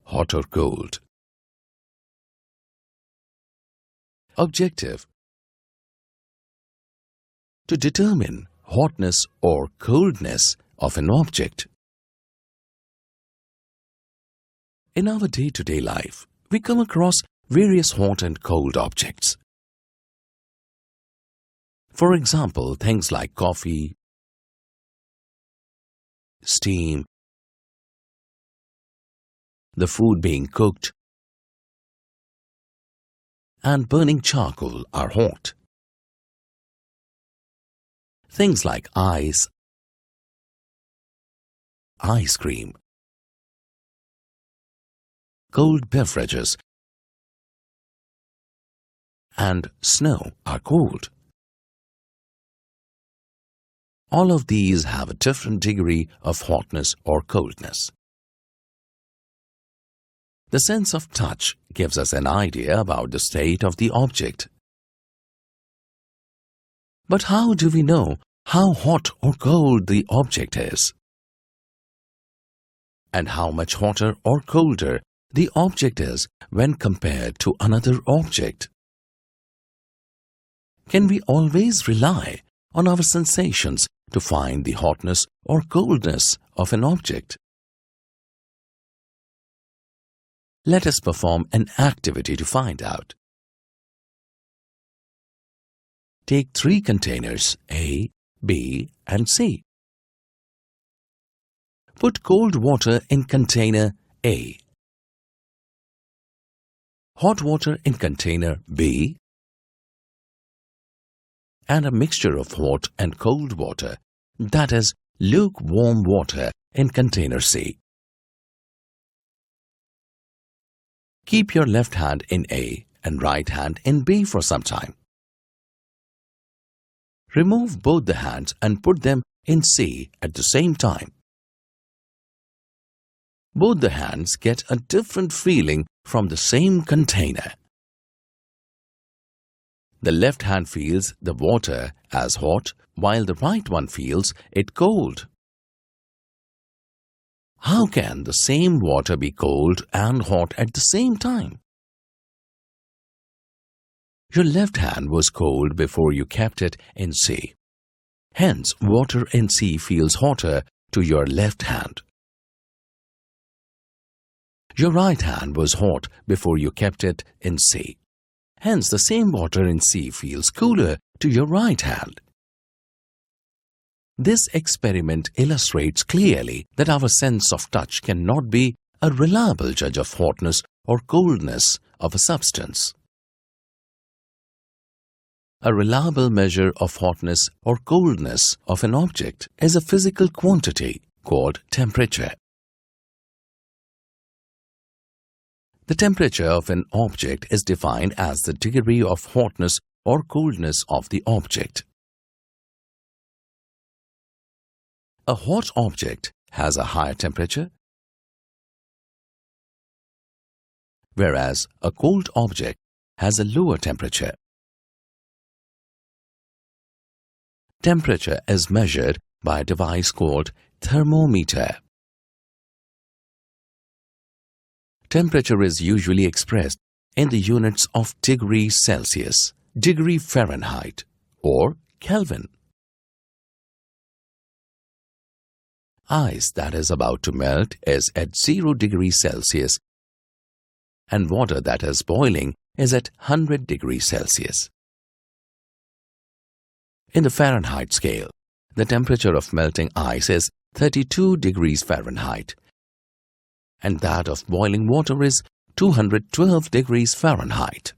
hot or cold. Objective: to determine hotness or coldness of an object. In our day-to-day life, we come across various hot and cold objects. For example, things like coffee, steam, the food being cooked, and burning charcoal are hot. Things like ice cream, cold beverages, and snow are cold. All of these have a different degree of hotness or coldness. The sense of touch gives us an idea about the state of the object. But how do we know how hot or cold the object is? And how much hotter or colder the object is when compared to another object? Can we always rely on our sensations to find the hotness or coldness of an object? Let us perform an activity to find out. Take 3 containers A, B, and C. Put cold water in container A, hot water in container B, and a mixture of hot and cold water, that is, lukewarm water, in container C. Keep your left hand in A and right hand in B for some time. Remove both the hands and put them in C at the same time. Both the hands get a different feeling from the same container. The left hand feels the water as hot, while the right one feels it cold. How can the same water be cold and hot at the same time? Your left hand was cold before you kept it in C. Hence, water in C feels hotter to your left hand. Your right hand was hot before you kept it in C. Hence, the same water in C feels cooler to your right hand. This experiment illustrates clearly that our sense of touch cannot be a reliable judge of hotness or coldness of a substance. A reliable measure of hotness or coldness of an object is a physical quantity called temperature. The temperature of an object is defined as the degree of hotness or coldness of the object. A hot object has a higher temperature, whereas a cold object has a lower temperature. Temperature is measured by a device called thermometer. Temperature is usually expressed in the units of degrees Celsius, degree Fahrenheit, or Kelvin. Ice that is about to melt is at 0 degrees Celsius, and water that is boiling is at 100 degrees Celsius. In the Fahrenheit scale, the temperature of melting ice is 32 degrees Fahrenheit, and that of boiling water is 212 degrees Fahrenheit.